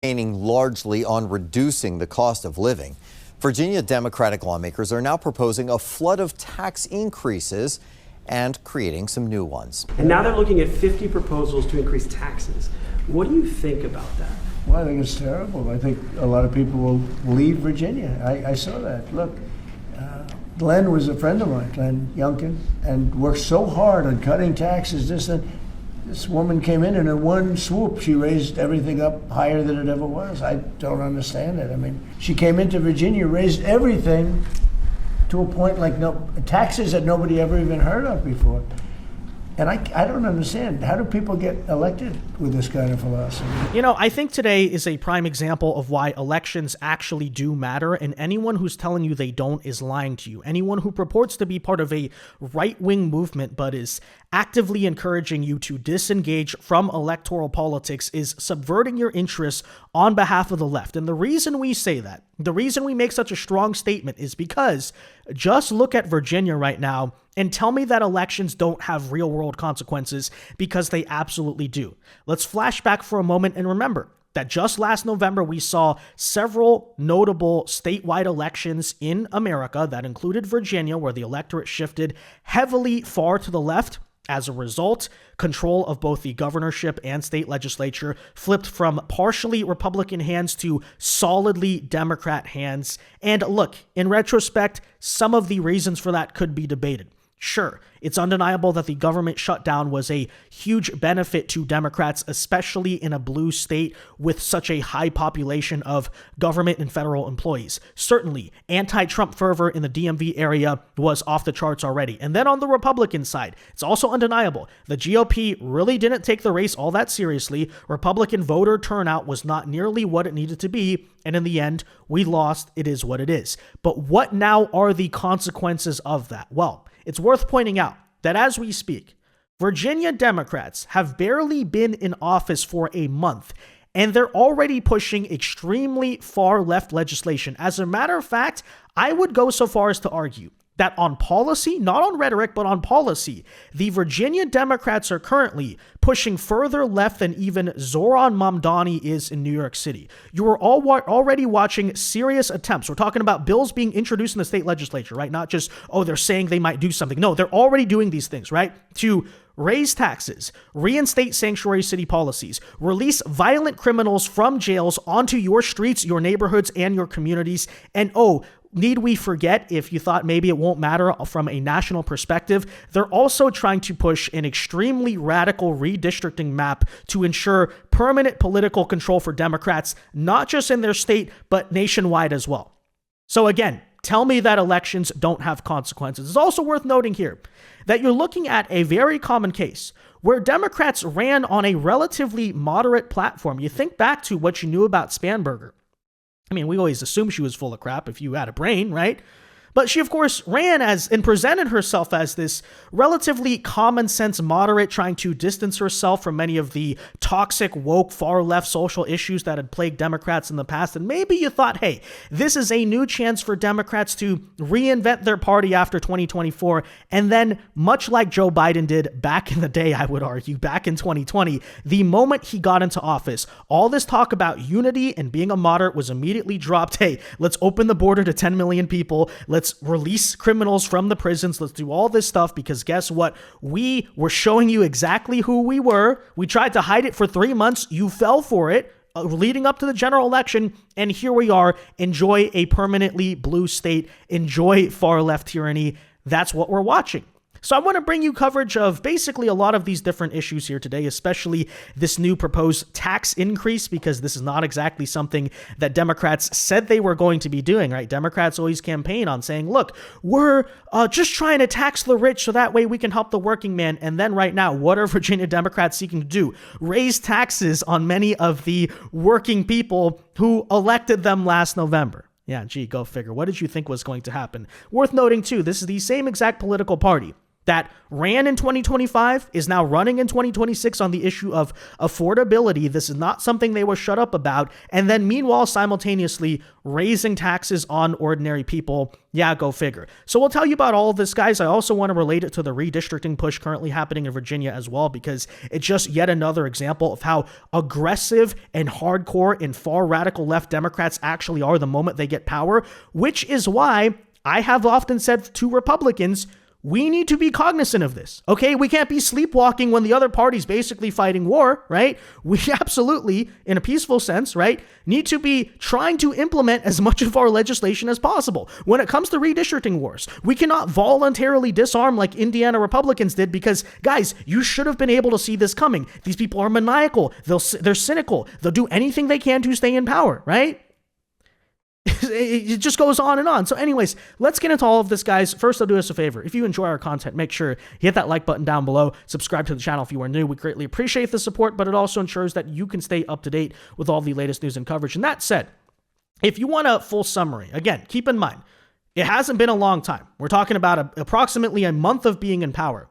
campaigning largely on reducing the cost of living. Virginia Democratic lawmakers are now proposing a flood of tax increases and creating some new ones. And now they're looking at 50 proposals to increase taxes. What do you think about that? Well, I think it's terrible. I think a lot of people will leave Virginia. I saw that. Look, Glenn was a friend of mine, Glenn Youngkin, and worked so hard on cutting taxes. This woman came in one swoop, she raised everything up higher than it ever was. I don't understand it. I mean, she came into Virginia, raised everything to a point like taxes that nobody ever even heard of before. And I don't understand. How do people get elected with this kind of philosophy? You know, I think today is a prime example of why elections actually do matter, and anyone who's telling you they don't is lying to you. Anyone who purports to be part of a right-wing movement but is actively encouraging you to disengage from electoral politics is subverting your interests on behalf of the left. And the reason we say that, the reason we make such a strong statement is because just look at Virginia right now and tell me that elections don't have real-world consequences, because they absolutely do. Let's flash back for a moment and remember that just last November, we saw several notable statewide elections in America that included Virginia, where the electorate shifted heavily far to the left. As a result, control of both the governorship and state legislature flipped from partially Republican hands to solidly Democrat hands. And look, in retrospect, some of the reasons for that could be debated. Sure, it's undeniable that the government shutdown was a huge benefit to Democrats, especially in a blue state with such a high population of government and federal employees. Certainly, anti-Trump fervor in the DMV area was off the charts already. And then on the Republican side, it's also undeniable. The GOP really didn't take the race all that seriously. Republican voter turnout was not nearly what it needed to be. And in the end, we lost. It is what it is. But what now are the consequences of that? Well, it's worth pointing out that as we speak, Virginia Democrats have barely been in office for a month, and they're already pushing extremely far left legislation. As a matter of fact, I would go so far as to argue that on policy, not on rhetoric, but on policy, the Virginia Democrats are currently pushing further left than even Zoran Mamdani is in New York City. You are already watching serious attempts. We're talking about bills being introduced in the state legislature, right? Not just, oh, they're saying they might do something. No, they're already doing these things, right? To raise taxes, reinstate sanctuary city policies, release violent criminals from jails onto your streets, your neighborhoods, and your communities. And need we forget, if you thought maybe it won't matter from a national perspective, they're also trying to push an extremely radical redistricting map to ensure permanent political control for Democrats, not just in their state, but nationwide as well. So again, tell me that elections don't have consequences. It's also worth noting here that you're looking at a very common case where Democrats ran on a relatively moderate platform. You think back to what you knew about Spanberger. I mean, we always assumed she was full of crap if you had a brain, right? But she, of course, ran as and presented herself as this relatively common sense moderate, trying to distance herself from many of the toxic, woke, far left social issues that had plagued Democrats in the past. And maybe you thought, hey, this is a new chance for Democrats to reinvent their party after 2024. And then, much like Joe Biden did back in the day, I would argue, back in 2020, the moment he got into office, all this talk about unity and being a moderate was immediately dropped. Hey, let's open the border to 10 million people. Let's release criminals from the prisons. Let's do all this stuff, because guess what? We were showing you exactly who we were. We tried to hide it for 3 months. You fell for it leading up to the general election. And here we are. Enjoy a permanently blue state. Enjoy far left tyranny. That's what we're watching. So I want to bring you coverage of basically a lot of these different issues here today, especially this new proposed tax increase, because this is not exactly something that Democrats said they were going to be doing, right? Democrats always campaign on saying, look, we're just trying to tax the rich so that way we can help the working man. And then right now, what are Virginia Democrats seeking to do? Raise taxes on many of the working people who elected them last November. Yeah, gee, go figure. What did you think was going to happen? Worth noting, too, this is the same exact political party that ran in 2025 is now running in 2026 on the issue of affordability. This is not something they were shut up about. And then meanwhile, simultaneously raising taxes on ordinary people. Yeah, go figure. So we'll tell you about all of this, guys. I also want to relate it to the redistricting push currently happening in Virginia as well, because it's just yet another example of how aggressive and hardcore and far radical left Democrats actually are the moment they get power, which is why I have often said to Republicans, we need to be cognizant of this, okay? We can't be sleepwalking when the other party's basically fighting war, right? We absolutely, in a peaceful sense, right, need to be trying to implement as much of our legislation as possible. When it comes to redistricting wars, we cannot voluntarily disarm like Indiana Republicans did because, guys, you should have been able to see this coming. These people are maniacal. They're cynical. They'll do anything they can to stay in power, right? It just goes on and on. So anyways, let's get into all of this, guys. First, I'll do us a favor. If you enjoy our content, make sure you hit that like button down below. Subscribe to the channel if you are new. We greatly appreciate the support, but it also ensures that you can stay up to date with all the latest news and coverage. And that said, if you want a full summary, again, keep in mind, it hasn't been a long time. We're talking about approximately a month of being in power.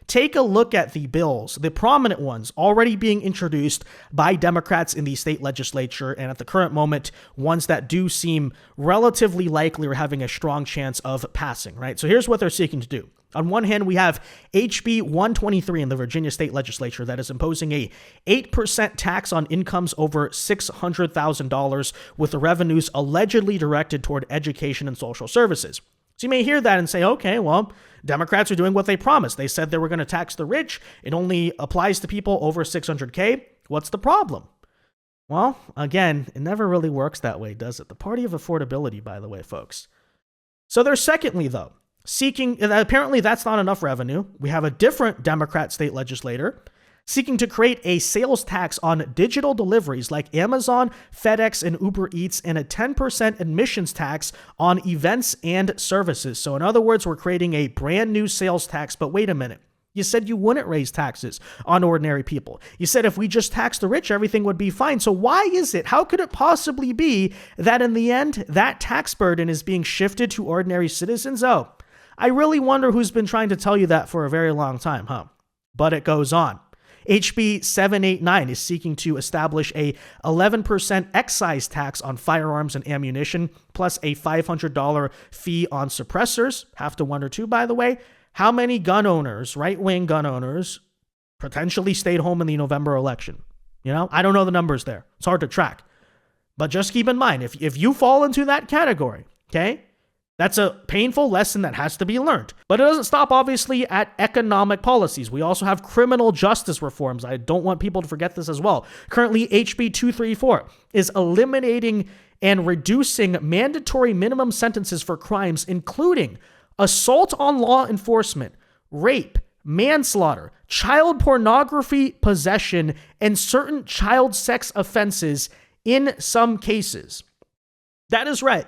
Take a look at the bills, the prominent ones already being introduced by Democrats in the state legislature, and at the current moment, ones that do seem relatively likely or having a strong chance of passing, right? So here's what they're seeking to do. On one hand, we have HB 123 in the Virginia state legislature that is imposing a 8% tax on incomes over $600,000 with the revenues allegedly directed toward education and social services. So you may hear that and say, okay, well, Democrats are doing what they promised. They said they were going to tax the rich. It only applies to people over 600K. What's the problem? Well, again, it never really works that way, does it? The party of affordability, by the way, folks. So they're secondly, though, seeking, apparently that's not enough revenue. We have a different Democrat state legislator seeking to create a sales tax on digital deliveries like Amazon, FedEx, and Uber Eats, and a 10% admissions tax on events and services. So in other words, we're creating a brand new sales tax, but wait a minute. You said you wouldn't raise taxes on ordinary people. You said if we just tax the rich, everything would be fine. So why is it? How could it possibly be that in the end, that tax burden is being shifted to ordinary citizens? Oh, I really wonder who's been trying to tell you that for a very long time, huh? But it goes on. HB 789 is seeking to establish a 11% excise tax on firearms and ammunition, plus a $500 fee on suppressors. Have to wonder too, by the way, how many gun owners, right-wing gun owners, potentially stayed home in the November election? You know, I don't know the numbers there. It's hard to track. But just keep in mind, if you fall into that category, okay, that's a painful lesson that has to be learned. But it doesn't stop, obviously, at economic policies. We also have criminal justice reforms. I don't want people to forget this as well. Currently, HB 234 is eliminating and reducing mandatory minimum sentences for crimes, including assault on law enforcement, rape, manslaughter, child pornography possession, and certain child sex offenses in some cases. That is right.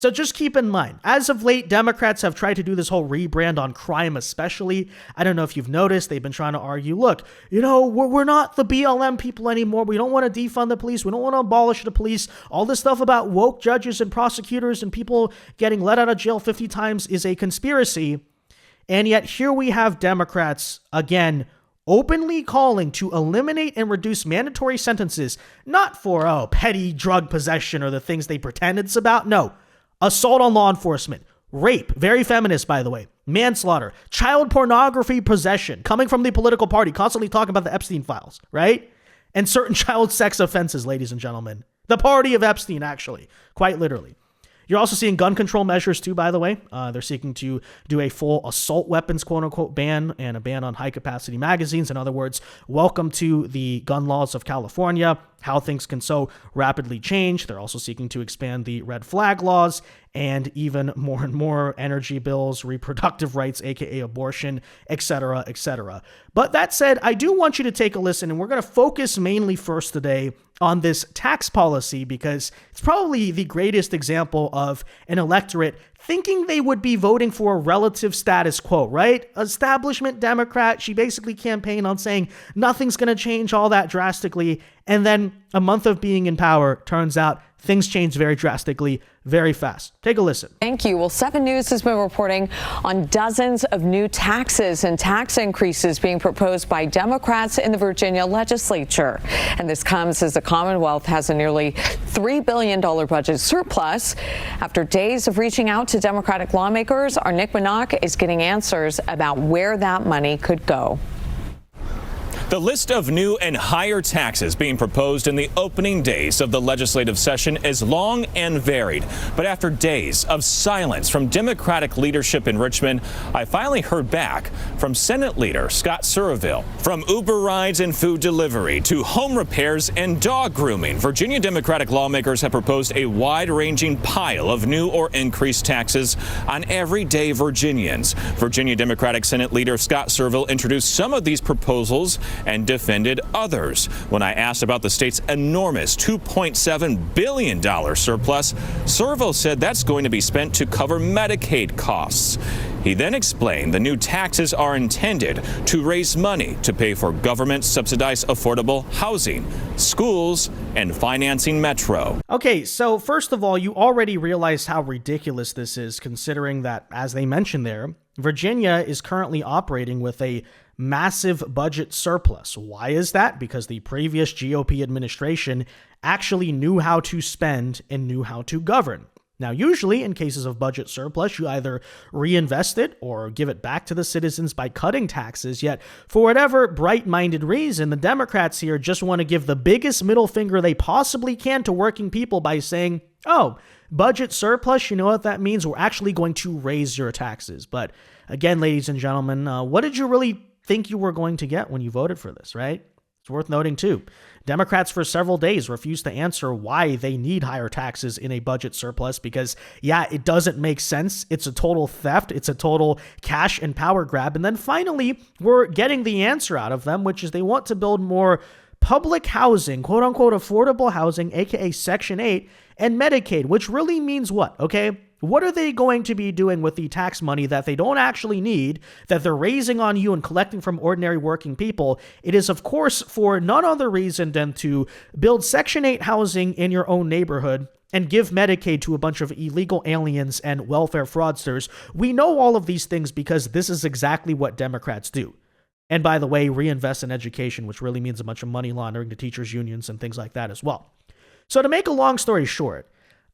So just keep in mind, as of late, Democrats have tried to do this whole rebrand on crime especially. I don't know if you've noticed, they've been trying to argue, look, you know, we're not the BLM people anymore. We don't want to defund the police. We don't want to abolish the police. All this stuff about woke judges and prosecutors and people getting let out of jail 50 times is a conspiracy. And yet here we have Democrats, again, openly calling to eliminate and reduce mandatory sentences, not for, petty drug possession or the things they pretend it's about. No. Assault on law enforcement, rape, very feminist, by the way, manslaughter, child pornography possession, coming from the political party, constantly talking about the Epstein files, right? And certain child sex offenses, ladies and gentlemen. The party of Epstein, actually, quite literally. You're also seeing gun control measures too, by the way. They're seeking to do a full assault weapons, quote unquote, ban and a ban on high capacity magazines. In other words, welcome to the gun laws of California, how things can so rapidly change. They're also seeking to expand the red flag laws and even more and more energy bills, reproductive rights, aka abortion, etc., etc. But that said, I do want you to take a listen, and we're going to focus mainly first today on this tax policy because it's probably the greatest example of an electorate thinking they would be voting for a relative status quo, right? Establishment Democrat, she basically campaigned on saying nothing's going to change all that drastically. And then a month of being in power, turns out things change very drastically, very fast. Take a listen. Thank you. Well, 7 News has been reporting on dozens of new taxes and tax increases being proposed by Democrats in the Virginia legislature. And this comes as the Commonwealth has a nearly $3 billion budget surplus. After days of reaching out to Democratic lawmakers, our Nick Minock is getting answers about where that money could go. The list of new and higher taxes being proposed in the opening days of the legislative session is long and varied. But after days of silence from Democratic leadership in Richmond, I finally heard back from Senate Leader Scott Surville. From Uber rides and food delivery to home repairs and dog grooming, Virginia Democratic lawmakers have proposed a wide-ranging pile of new or increased taxes on everyday Virginians. Virginia Democratic Senate Leader Scott Surville introduced some of these proposals and defended others. When I asked about the state's enormous $2.7 billion surplus, Surville said that's going to be spent to cover Medicaid costs. He then explained the new taxes are intended to raise money to pay for government-subsidized affordable housing, schools, and financing Metro. Okay, so first of all, you already realized how ridiculous this is, considering that, as they mentioned there, Virginia is currently operating with a massive budget surplus. Why is that? Because the previous GOP administration actually knew how to spend and knew how to govern. Now, usually in cases of budget surplus, you either reinvest it or give it back to the citizens by cutting taxes. Yet, for whatever bright-minded reason, the Democrats here just want to give the biggest middle finger they possibly can to working people by saying, oh, budget surplus, you know what that means? We're actually going to raise your taxes. But again, ladies and gentlemen, what did you really think you were going to get when you voted for this, right? It's worth noting, too. Democrats for several days refused to answer why they need higher taxes in a budget surplus because, yeah, it doesn't make sense. It's a total theft. It's a total cash and power grab. And then finally, we're getting the answer out of them, which is they want to build more public housing, quote unquote, affordable housing, aka Section 8, and Medicaid, which really means what, okay? What are they going to be doing with the tax money that they don't actually need, that they're raising on you and collecting from ordinary working people? It is, of course, for none other reason than to build Section 8 housing in your own neighborhood and give Medicaid to a bunch of illegal aliens and welfare fraudsters. We know all of these things because this is exactly what Democrats do. And by the way, reinvest in education, which really means a bunch of money laundering to teachers' unions and things like that as well. So to make a long story short,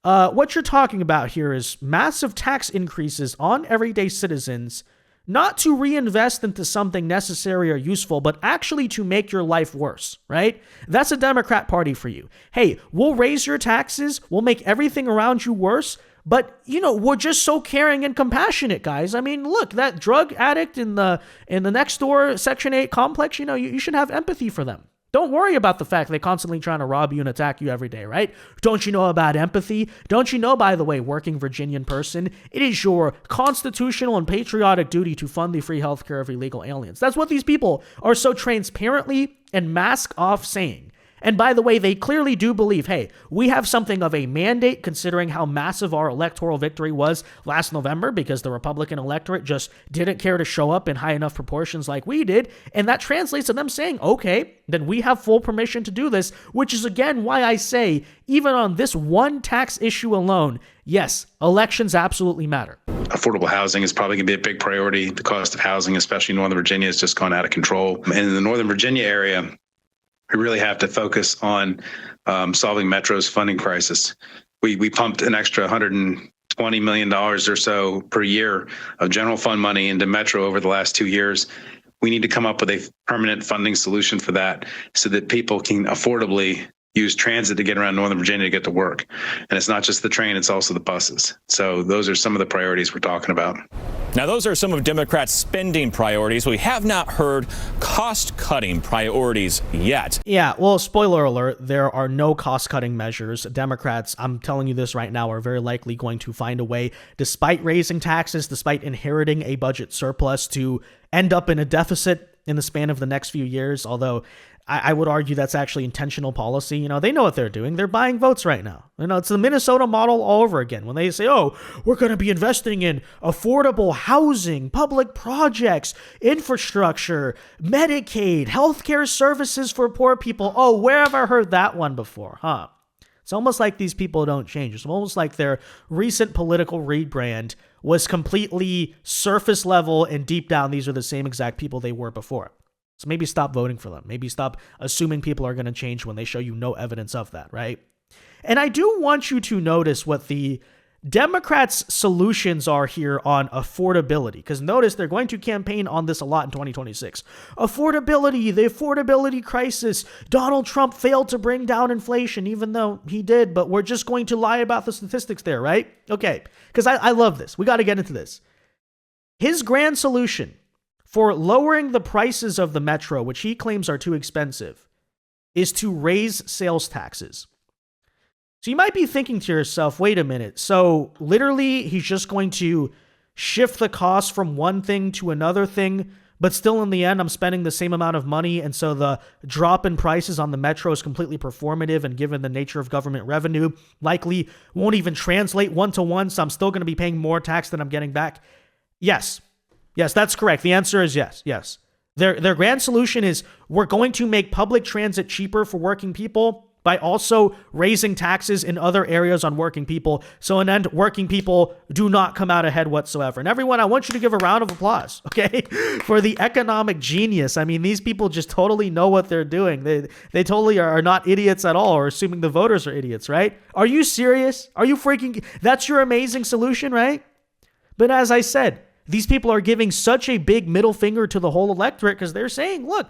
what you're talking about here is massive tax increases on everyday citizens, not to reinvest into something necessary or useful, but actually to make your life worse, right? That's a Democrat Party for you. Hey, we'll raise your taxes, we'll make everything around you worse, but, you know, we're just so caring and compassionate, guys. I mean, look, that drug addict in the next door Section 8 complex, you know, you should have empathy for them. Don't worry about the fact they're constantly trying to rob you and attack you every day, right? Don't you know about empathy? Don't you know, by the way, working Virginian person, it is your constitutional and patriotic duty to fund the free healthcare of illegal aliens. That's what these people are so transparently and mask off saying. And by the way, they clearly do believe, hey, we have something of a mandate considering how massive our electoral victory was last November because the Republican electorate just didn't care to show up in high enough proportions like we did. And that translates to them saying, okay, then we have full permission to do this, which is again why I say, even on this one tax issue alone, yes, elections absolutely matter. Affordable housing is probably going to be a big priority. The cost of housing, especially in Northern Virginia, has just gone out of control. And in the Northern Virginia area, we really have to focus on solving Metro's funding crisis. We pumped an extra $120 million or so per year of general fund money into Metro over the last 2 years. We need to come up with a permanent funding solution for that so that people can affordably use transit to get around Northern Virginia to get to work. And it's not just the train, it's also the buses. So those are some of the priorities we're talking about. Now, those are some of Democrats' spending priorities. We have not heard cost-cutting priorities yet. Yeah, well, spoiler alert, there are no cost-cutting measures. Democrats, I'm telling you this right now, are very likely going to find a way, despite raising taxes, despite inheriting a budget surplus, to end up in a deficit in the span of the next few years, although I would argue that's actually intentional policy. You know, they know what they're doing. They're buying votes right now. You know, it's the Minnesota model all over again. When they say, oh, we're going to be investing in affordable housing, public projects, infrastructure, Medicaid, healthcare services for poor people. Oh, where have I heard that one before, huh? It's almost like these people don't change. It's almost like their recent political rebrand was completely surface level, and deep down, these are the same exact people they were before. So maybe stop voting for them. Maybe stop assuming people are going to change when they show you no evidence of that, right? And I do want you to notice what the Democrats' solutions are here on affordability, because notice they're going to campaign on this a lot in 2026. Affordability, the affordability crisis. Donald Trump failed to bring down inflation, even though he did, but we're just going to lie about the statistics there, right? Okay, because I love this. We got to get into this. His grand solution for lowering the prices of the metro, which he claims are too expensive, is to raise sales taxes. So you might be thinking to yourself, wait a minute. So literally he's just going to shift the cost from one thing to another thing, but still in the end, I'm spending the same amount of money. And so the drop in prices on the metro is completely performative, and given the nature of government revenue, likely won't even translate one-to-one. So I'm still going to be paying more tax than I'm getting back. Yes, that's correct. The answer is yes. Their grand solution is we're going to make public transit cheaper for working people by also raising taxes in other areas on working people. So in the end, working people do not come out ahead whatsoever. And everyone, I want you to give a round of applause, okay, for the economic genius. I mean, these people just totally know what they're doing. They totally are not idiots at all, or assuming the voters are idiots, right? Are you serious? Are you freaking... That's your amazing solution, right? But as I said, these people are giving such a big middle finger to the whole electorate because they're saying, look,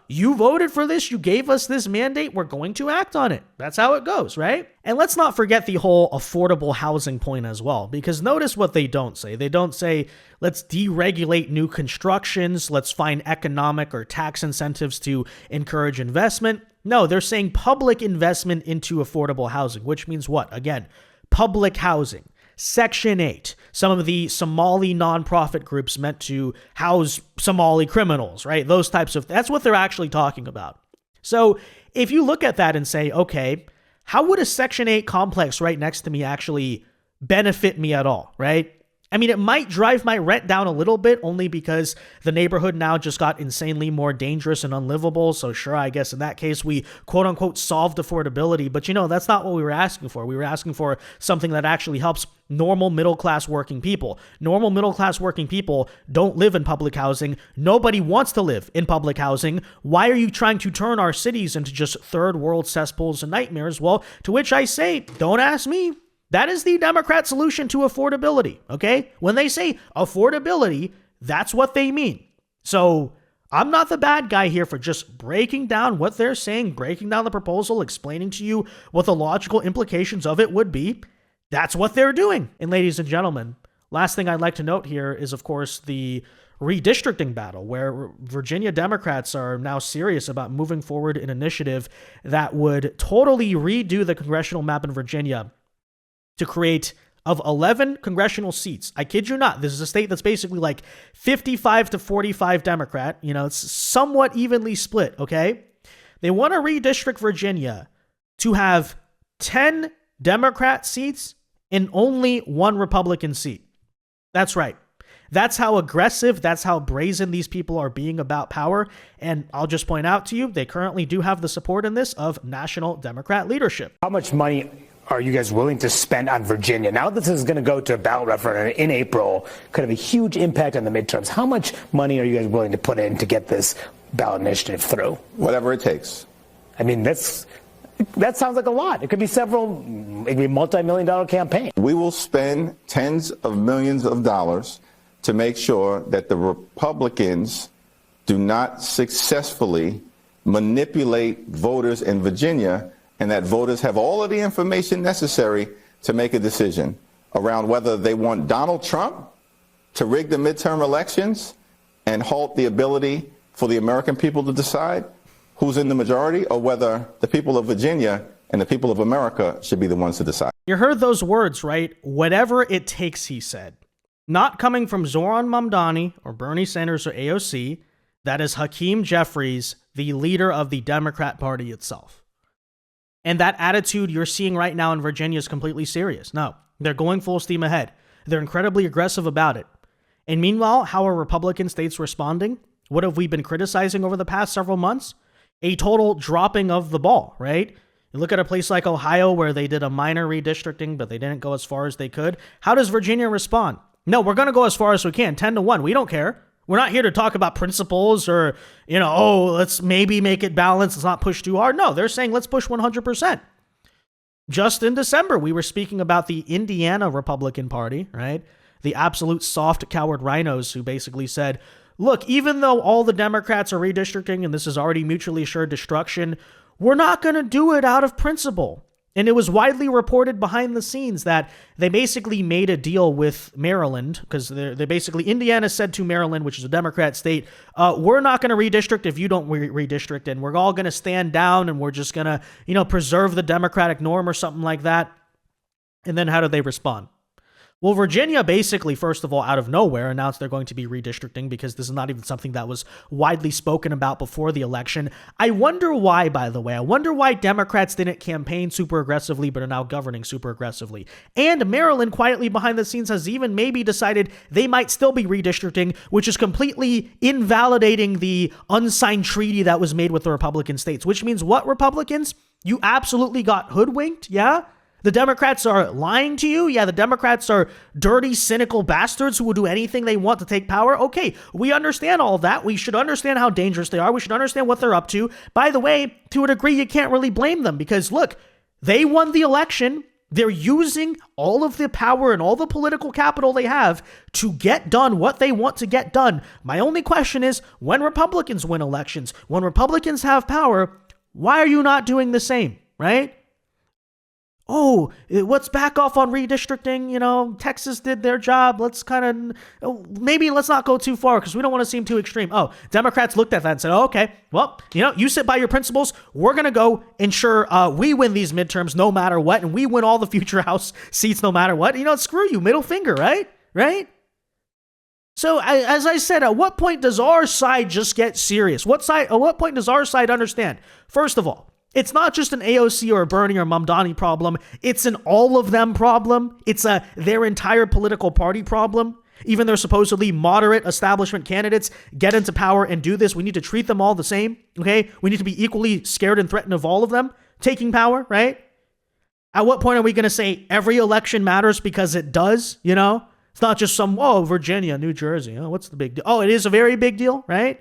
you voted for this, you gave us this mandate, we're going to act on it. That's how it goes, right? And let's not forget the whole affordable housing point as well, because notice what they don't say. They don't say, let's deregulate new constructions, let's find economic or tax incentives to encourage investment. No, they're saying public investment into affordable housing, which means what? Again, public housing. Section 8, some of the Somali nonprofit groups meant to house Somali criminals, right? Those types of, that's what they're actually talking about. So if you look at that and say, okay, how would a Section 8 complex right next to me actually benefit me at all, right? I mean, it might drive my rent down a little bit only because the neighborhood now just got insanely more dangerous and unlivable. So sure, I guess in that case, we quote unquote solved affordability. But that's not what we were asking for. We were asking for something that actually helps normal middle-class working people. Normal middle-class working people don't live in public housing. Nobody wants to live in public housing. Why are you trying to turn our cities into just third world cesspools and nightmares? Well, to which I say, don't ask me. That is the Democrat solution to affordability, okay? When they say affordability, that's what they mean. So I'm not the bad guy here for just breaking down what they're saying, breaking down the proposal, explaining to you what the logical implications of it would be. That's what they're doing. And ladies and gentlemen, last thing I'd like to note here is, of course, the redistricting battle, where Virginia Democrats are now serious about moving forward an initiative that would totally redo the congressional map in Virginia to create of 11 congressional seats. I kid you not. This is a state that's basically like 55 to 45 Democrat. It's somewhat evenly split, okay? They want to redistrict Virginia to have 10 Democrat seats and only 1 Republican seat. That's right. That's how aggressive, that's how brazen these people are being about power. And I'll just point out to you, they currently do have the support in this of national Democrat leadership. How much money are you guys willing to spend on Virginia? Now that this is going to go to a ballot referendum in April, could have a huge impact on the midterms. How much money are you guys willing to put in to get this ballot initiative through? Whatever it takes. I mean, that sounds like a lot. It could be several, maybe multi-million-dollar campaign. We will spend tens of millions of dollars to make sure that the Republicans do not successfully manipulate voters in Virginia, and that voters have all of the information necessary to make a decision around whether they want Donald Trump to rig the midterm elections and halt the ability for the American people to decide who's in the majority, or whether the people of Virginia and the people of America should be the ones to decide. You heard those words, right? Whatever it takes, he said. Not coming from Zoran Mamdani or Bernie Sanders or AOC. That is Hakeem Jeffries, the leader of the Democrat Party itself. And that attitude you're seeing right now in Virginia is completely serious. No, they're going full steam ahead. They're incredibly aggressive about it. And meanwhile, how are Republican states responding? What have we been criticizing over the past several months? A total dropping of the ball, right? You look at a place like Ohio where they did a minor redistricting, but they didn't go as far as they could. How does Virginia respond? No, we're going to go as far as we can, 10-1. We don't care. We're not here to talk about principles or, let's maybe make it balanced. Let's not push too hard. No, they're saying let's push 100%. Just in December, we were speaking about the Indiana Republican Party, right? The absolute soft, coward rhinos who basically said, look, even though all the Democrats are redistricting and this is already mutually assured destruction, we're not going to do it out of principle. And it was widely reported behind the scenes that they basically made a deal with Maryland because they basically, Indiana said to Maryland, which is a Democrat state, we're not going to redistrict if you don't redistrict, and we're all going to stand down and we're just going to, preserve the Democratic norm or something like that. And then how did they respond? Well, Virginia basically, first of all, out of nowhere announced they're going to be redistricting because this is not even something that was widely spoken about before the election. I wonder why, by the way. I wonder why Democrats didn't campaign super aggressively but are now governing super aggressively. And Maryland, quietly behind the scenes, has even maybe decided they might still be redistricting, which is completely invalidating the unsigned treaty that was made with the Republican states. Which means what, Republicans? You absolutely got hoodwinked, yeah? The Democrats are lying to you? Yeah, the Democrats are dirty, cynical bastards who will do anything they want to take power? Okay, we understand all of that. We should understand how dangerous they are. We should understand what they're up to. By the way, to a degree, you can't really blame them because, look, they won the election. They're using all of the power and all the political capital they have to get done what they want to get done. My only question is, when Republicans win elections, when Republicans have power, why are you not doing the same, right? Oh, let's back off on redistricting. Texas did their job. Let's maybe let's not go too far because we don't want to seem too extreme. Oh, Democrats looked at that and said, oh, okay, well, you sit by your principles. We're going to go ensure we win these midterms no matter what. And we win all the future House seats no matter what. Screw you, middle finger, right? Right? So as I said, at what point does our side just get serious? At what point does our side understand? First of all, it's not just an AOC or a Bernie or Mamdani problem. It's an all of them problem. It's their entire political party problem. Even their supposedly moderate establishment candidates get into power and do this. We need to treat them all the same, okay? We need to be equally scared and threatened of all of them taking power, right? At what point are we going to say every election matters because it does, It's not just Virginia, New Jersey. What's the big deal? Oh, it is a very big deal, right?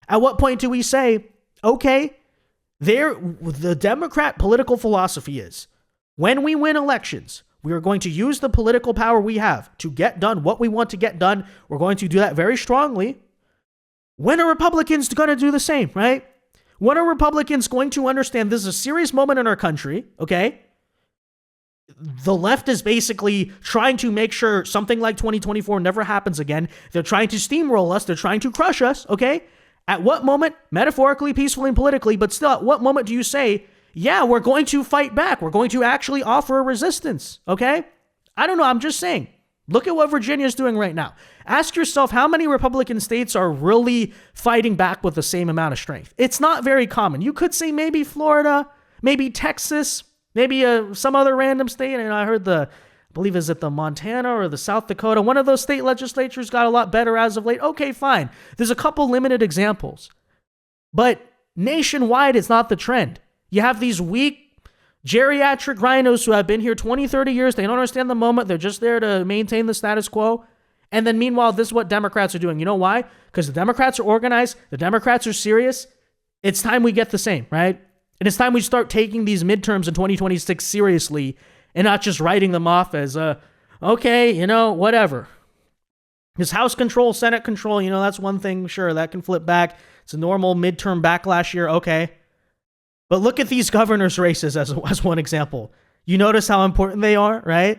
At what point do we say, okay, the Democrat political philosophy is when we win elections, we are going to use the political power we have to get done what we want to get done. We're going to do that very strongly. When are Republicans going to do the same, right? When are Republicans going to understand this is a serious moment in our country, okay? The left is basically trying to make sure something like 2024 never happens again. They're trying to steamroll us. They're trying to crush us, okay? At what moment, metaphorically, peacefully, and politically, but still, at what moment do you say, yeah, we're going to fight back. We're going to actually offer a resistance, okay? I don't know. I'm just saying. Look at what Virginia is doing right now. Ask yourself how many Republican states are really fighting back with the same amount of strength. It's not very common. You could say maybe Florida, maybe Texas, maybe some other random state. And I heard I believe is it the Montana or the South Dakota? One of those state legislatures got a lot better as of late. Okay, fine. There's a couple limited examples. But nationwide, it's not the trend. You have these weak geriatric rhinos who have been here 20, 30 years. They don't understand the moment. They're just there to maintain the status quo. And then meanwhile, this is what Democrats are doing. You know why? Because the Democrats are organized. The Democrats are serious. It's time we get the same, right? And it's time we start taking these midterms in 2026 seriously and not just writing them off as, okay, whatever. Because House control, Senate control, that's one thing. Sure, that can flip back. It's a normal midterm backlash year. Okay. But look at these governor's races as one example. You notice how important they are, right?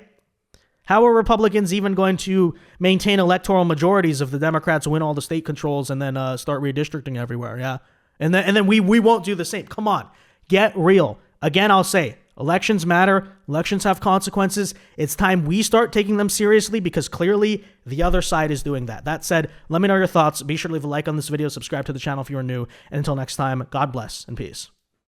How are Republicans even going to maintain electoral majorities if the Democrats win all the state controls and then start redistricting everywhere? Yeah. And then we won't do the same. Come on. Get real. Again, I'll say, elections matter. Elections have consequences. It's time we start taking them seriously because clearly the other side is doing that. That said, let me know your thoughts. Be sure to leave a like on this video, subscribe to the channel if you are new. And until next time, God bless and peace.